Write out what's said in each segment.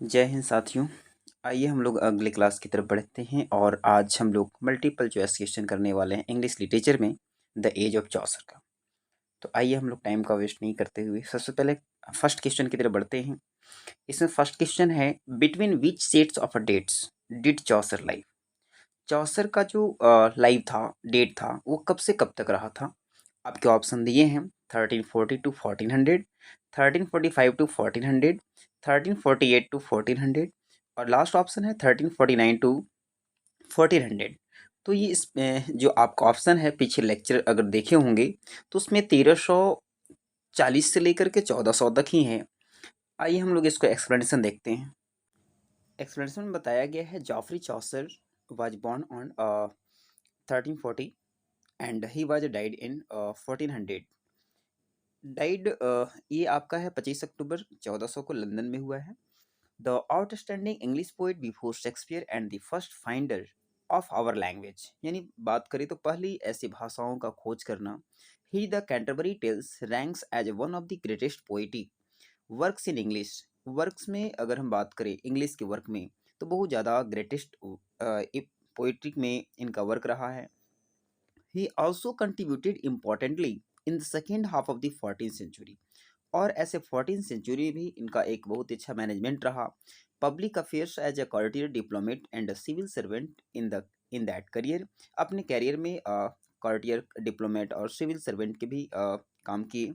जय हिंद साथियों। आइए हम लोग अगले क्लास की तरफ बढ़ते हैं और आज हम लोग मल्टीपल चॉइस क्वेश्चन करने वाले हैं इंग्लिश लिटरेचर में द एज ऑफ चौसर का। तो आइए हम लोग टाइम का वेस्ट नहीं करते हुए सबसे पहले फर्स्ट क्वेश्चन की तरफ बढ़ते हैं। इसमें फर्स्ट क्वेश्चन है, between which sets of a dates did Chaucer live. Chaucer का जो लाइव था, डेट था, वो कब से कब तक रहा था। आपके ऑप्शन दिए हैं 1340 टू 1400, 1345 टू 1400, 1348 टू 1400 और लास्ट ऑप्शन है 1349 टू 1400। तो ये इसमें जो आपका ऑप्शन है, पीछे लेक्चर अगर देखे होंगे तो उसमें 1340 से लेकर के 1400 तक ही है। आइए हम लोग इसको एक्सप्लेनेशन देखते हैं। एक्सप्लेनेशन में बताया गया है, Geoffrey Chaucer was born on 1340 and he was died in 1400। Died ये आपका है 25 अक्टूबर 1400 को लंदन में हुआ है। The outstanding English poet before Shakespeare and the first finder of our language, यानी बात करें तो पहली ऐसी भाषाओं का खोज करना। He the Canterbury Tales ranks as one of the greatest poetic works in English. Works में अगर हम बात करें इंग्लिश के वर्क में, तो बहुत ज़्यादा ग्रेटेस्ट पोइट्रिक में इनका वर्क रहा है। He also contributed importantly in the second half of the 14th century. और ऐसे 14th सेंचुरी भी इनका एक बहुत अच्छा मैनेजमेंट रहा। Public affairs as a courtier diplomat and civil servant in that career. अपने कैरियर में कॉर्टियर डिप्लोमेट और सिविल सर्वेंट के भी काम किए।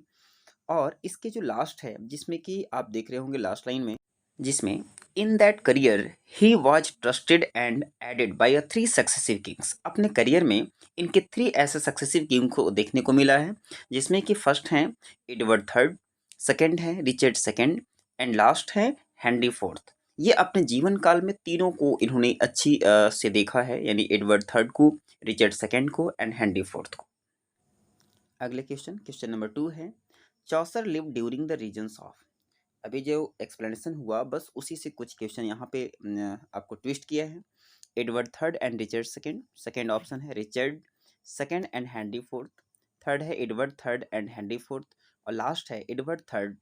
और इसके जो लास्ट है, जिसमें कि आप देख रहे होंगे लास्ट लाइन में, जिसमें in that career he was trusted and aided by three successive kings. अपने करियर में इनके थ्री ऐसे सक्सेसिव किंग को देखने को मिला है, जिसमें कि फर्स्ट हैं एडवर्ड थर्ड, सेकंड है रिचर्ड सेकंड एंड लास्ट है हेनरी फोर्थ। ये अपने जीवन काल में तीनों को इन्होंने अच्छी से देखा है, यानी एडवर्ड थर्ड को, रिचर्ड सेकंड को एंड हेनरी फोर्थ को। अगले क्वेश्चन, क्वेश्चन नंबर 2 है, Chaucer live during the reigns of. अभी जो एक्सप्लेनेशन हुआ बस उसी से कुछ क्वेश्चन यहाँ पे आपको ट्विस्ट किया है। Edward third and Richard second, second option है Richard second and Henry fourth, third है Edward third and Henry fourth और लास्ट है Edward third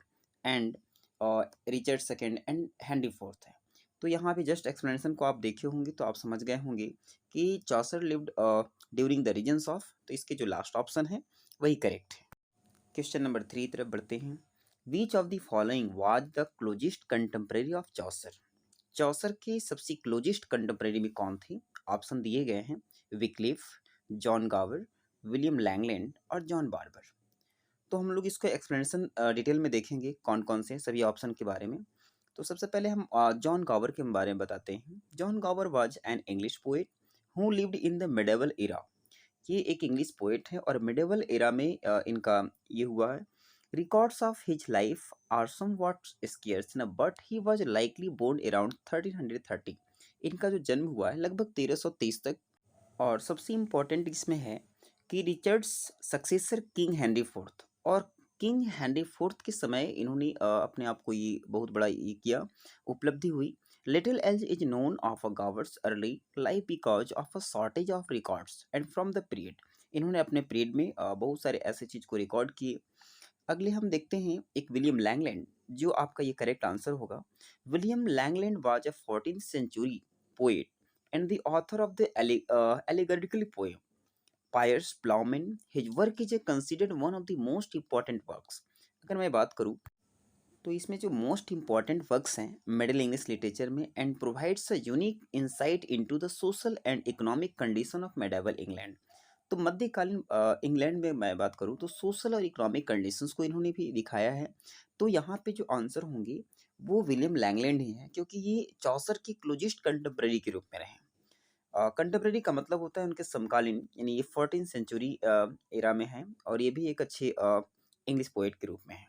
and Richard second and Henry fourth है। तो यहाँ पे जस्ट एक्सप्लेनेशन को आप देखे होंगे तो आप समझ गए होंगे कि Chaucer lived during the reigns of, तो इसके जो लास्ट ऑप्शन है वही करेक्ट है। क्वेश्चन नंबर 3 तरफ बढ़ते हैं। Which of the following was the closest contemporary of Chaucer. Chaucer के सबसे क्लोजेस्ट कंटेम्प्रेरी में कौन थे। ऑप्शन दिए गए हैं विक्लिफ, जॉन गावर, विलियम लैंगलैंड और जॉन बार्बर। तो हम लोग इसको एक्सप्लेनेशन डिटेल में देखेंगे कौन कौन से सभी ऑप्शन के बारे में। तो सबसे पहले हम जॉन गावर के बारे में बताते हैं। John Gower was an English poet who lived in the medieval era. ये एक इंग्लिश पोएट है और मिडेवल एरा में इनका ये हुआ है। Records of his life are somewhat scarce न, but he was likely born around 1330। इनका जो जन्म हुआ है लगभग 1330 तक। और सबसे इम्पोर्टेंट इसमें है कि Richards successor king Henry fourth, और किंग हेनरी फोर्थ के समय इन्होंने अपने आप को ये बहुत बड़ा ये किया, उपलब्धि हुई। Little as is known of a Gower's early life because of a shortage of records and from the period. इन्होंने अपने पीरियड में बहुत सारे ऐसे चीज़ को रिकॉर्ड किए। अगले हम देखते हैं एक विलियम लैंगलैंड, जो आपका ये करेक्ट आंसर होगा। William Langland was a 14th century poet and the author of the allegorical poem Piers Plowman. His work is considered one of the most important works. अगर मैं बात करूँ तो इसमें जो मोस्ट इम्पॉर्टेंट वर्क्स हैं middle English literature में, and provides a unique insight into the social and economic condition of medieval England. तो मध्यकालीन इंग्लैंड में मैं बात करूँ तो सोशल और इकोनॉमिक कंडीशंस को इन्होंने भी दिखाया है। तो यहाँ पे जो आंसर होंगे वो विलियम लैंगलैंड ही है, क्योंकि ये चौसर के क्लोजेस्ट कंटेम्प्रेरी के रूप में रहे। कंटेम्प्रेरी का मतलब होता है उनके समकालीन, यानी ये 14th सेंचुरी एरा में है और ये भी एक अच्छे इंग्लिश पोएट के रूप में है।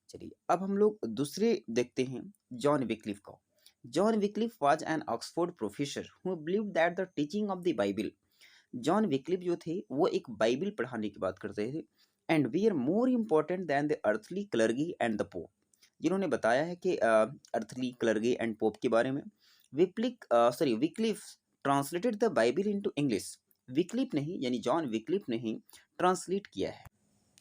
चलिए अब हम लोग दूसरे देखते हैं जॉन विक्लिफ को। John Wycliffe was an Oxford professor who believed that the teaching of the Bible. John Wycliffe जो थे वो एक बाइबल पढ़ाने की बात करते थे। And we are more important than the earthly clergy and the pope. जिन्होंने बताया है कि अर्थली क्लर्गी एंड पोप के बारे में। Wycliffe translated the Bible into English. Wycliffe ने ही, यानी जॉन विक्लिफ ने ही ट्रांसलेट किया है।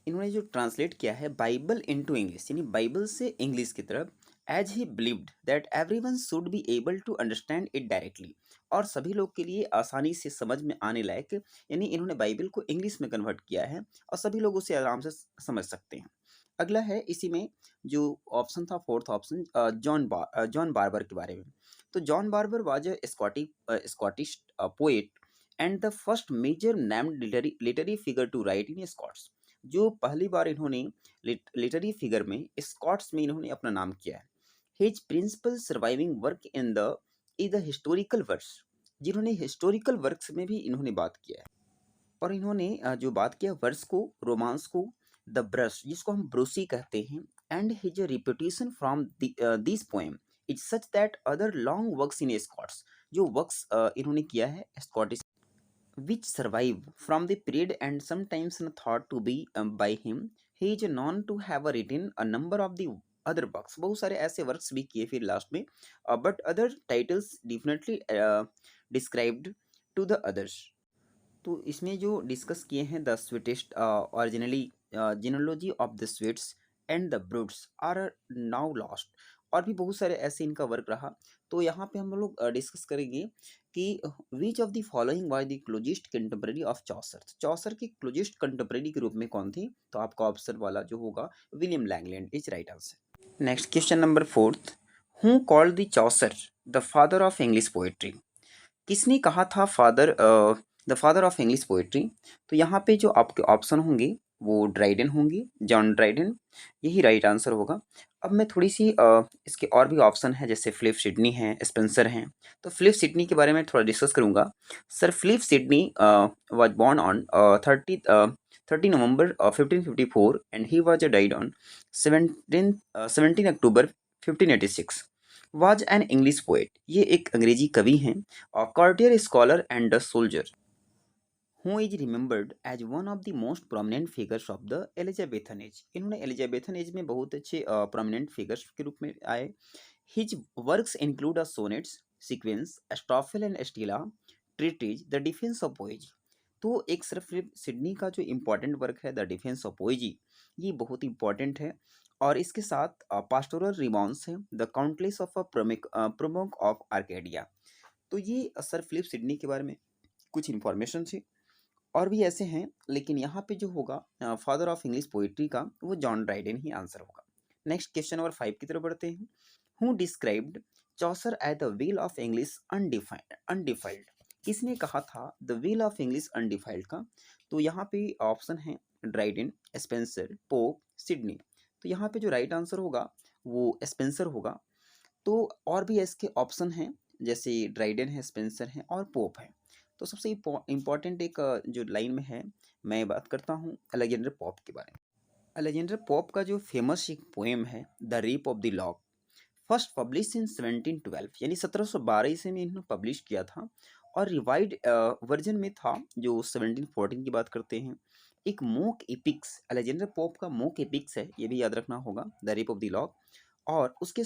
इन्होंने जो ट्रांसलेट किया है बाइबल इनटू इंग्लिश, यानी बाइबल से इंग्लिश की तरफ, as he believed that everyone should be able to understand it directly, और सभी लोग के लिए आसानी से समझ में आने लायक, यानी इन्होंने बाइबल को इंग्लिश में कन्वर्ट किया है और सभी लोग उसे आराम से समझ सकते हैं। अगला है इसी में जो ऑप्शन था, फोर्थ ऑप्शन, जॉन बार्बर के बारे में। तो John Barbour was a Scottish poet and the first major named literary figure to write in Scots. जो पहली बार इन्होंने लिटरेरी फिगर में स्कॉट्स में इन्होंने अपना नाम किया है। His principal surviving work in the is the historical works, जिन्होंने हिस्टोरिकल वर्क्स में भी इन्होंने बात किया है। और इन्होंने जो बात किया वर्स को, रोमांस को, द ब्रश जिसको हम ब्रूसी कहते हैं, and his reputation from this poem is such that other long works in Scots, जो वर्क्स इन्होंने किया है Scottish, which survive from the period and sometimes thought to be by him. He is known to have written a number of the other works, बहुत सारे ऐसे works भी किए फिर लास्ट में, but other titles definitely described to the others. तो इसमें जो डिस्कस किए हैं the sweetest originally genealogy of the sweets and the broods are now lost, और भी बहुत सारे ऐसे इनका वर्क रहा। तो यहाँ पे हम लोग डिस्कस करेंगे कि which of the following was the closest contemporary of Chaucer. Chaucer के क्लोजेस्ट कंटेम्परेरी के रूप में कौन थे? तो आपका ऑप्शन वाला जो होगा William Langland is right answer. Next question number fourth, who called the Chaucer the father of English poetry. किसने कहा था the father of English poetry? तो यहाँ पे जो आपके ऑप्शन होंगे वो ड्राइडन होंगे, जॉन ड्राइडन, यही राइट आंसर होगा। अब मैं थोड़ी सी इसके और भी ऑप्शन है, जैसे फिलिप सिडनी है, स्पेंसर हैं। तो फिलिप सिडनी के बारे में थोड़ा डिस्कस करूंगा। Sir Philip Sidney was born on 30 November 1554 and he was died on 17 October 1586। Was an English poet, ये एक अंग्रेजी कवि हैं, और courtier scholar and the soldier who is remembered as one of the most prominent figures of the Elizabethan age. इन्होंने Elizabethan age में बहुत अच्छे प्रोमिनेंट फिगर्स के रूप में आए। His works include a sonnets, sequence, Astrophel and स्टीला, treatise, the defence of poesy. तो एक सिर्फ सिडनी का जो इम्पोर्टेंट वर्क है द डिफेंस ऑफ पोएजी, ये बहुत इंपॉर्टेंट है। और इसके साथ पास्टोरल रिमॉन्स है, द काउंटलेस ऑफ अ प्रमुख ऑफ आर्केडिया। तो ये सर फिलिप सिडनी के बारे में कुछ इंफॉर्मेशन थी। और भी ऐसे हैं, लेकिन यहाँ पे जो होगा फादर ऑफ इंग्लिश पोइट्री का, वो जॉन ड्राइडन ही आंसर होगा। नेक्स्ट क्वेश्चन नंबर 5 की तरफ बढ़ते हैं। Who described Chaucer at the wheel of English undefiled. किसने कहा था the wheel of English undefiled का? तो यहाँ पे ऑप्शन है ड्राइडन, स्पेंसर, पोप, सिडनी। तो यहाँ पे जो राइट आंसर होगा वो स्पेंसर होगा। तो और भी इसके ऑप्शन हैं, जैसे ड्राइडन है, स्पेंसर है और पोप है। तो सबसे इम्पॉर्टेंट एक जो लाइन में है, मैं बात करता हूँ अलेक्जेंडर पोप के बारे में। अलेक्जेंडर पोप का जो फेमस एक पोएम है the rape of the lock, first publish in 1712, यानी 1712 ईस्वी में इन्होंने पब्लिश किया था। और रिवाइड वर्जन में था जो 1714 की बात करते हैं। एक मोक एपिक्स, अलेक्जेंडर पोप का मोक एपिक्स है, ये भी याद रखना होगा, the rape of the lock. और उसके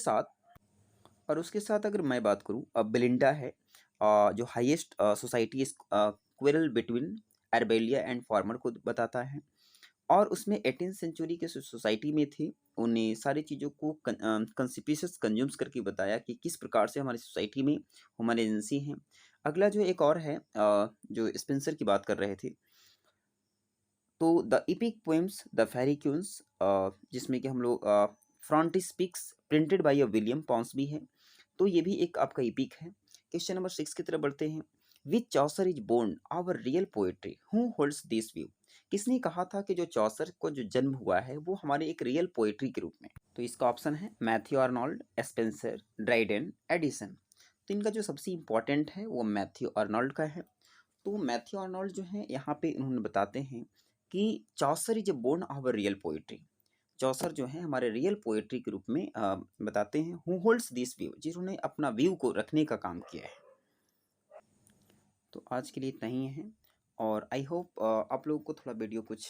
साथ अगर मैं बात करूँ, अब बेलिंडा है, जो highest society quarrel between Arabella and Fermor को बताता है। और उसमें 18th सेंचुरी के सोसाइटी में थे, उन्हें सारी चीज़ों को कंसिपिशियस कंज्यूम्स करके बताया कि किस प्रकार से हमारी सोसाइटी में ह्यूमन एजेंसी है। अगला जो एक और है, जो स्पेंसर की बात कर रहे थे, तो the EPIC poems the fairy क्यून्स, जिसमें कि हम लोग फ्रंटिस्पिक्स प्रिंटेड बाय विलियम पॉन्सबी है। तो ये भी एक आपका इपिक है। क्वेश्चन नंबर 6 की तरफ बढ़ते हैं। Which Chaucer is born our real poetry, who holds this view. किसने कहा था कि जो चौसर को जो जन्म हुआ है वो हमारे एक रियल पोएट्री के रूप में? तो इसका ऑप्शन है Matthew Arnold, Spencer, Dryden, Edison. तो इनका जो सबसे इंपॉर्टेंट है वो मैथ्यू आर्नोल्ड का है। तो मैथ्यू आर्नोल्ड जो है यहाँ पे उन्होंने बताते हैं कि Chaucer is born our real poetry. Chaucer जो है हमारे रियल पोएट्री के रूप में बताते हैं। हु होल्ड्स दिस व्यू, जिन्होंने अपना व्यू को रखने का काम किया है। तो आज के लिए इतना ही है, और आई होप आप लोगों को थोड़ा वीडियो कुछ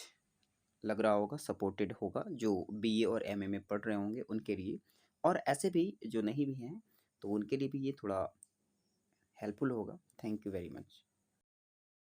लग रहा होगा, सपोर्टेड होगा, जो बीए और एमए में पढ़ रहे होंगे उनके लिए, और ऐसे भी जो नहीं भी हैं तो उनके लिए भी ये थोड़ा हेल्पफुल होगा। Thank you very much.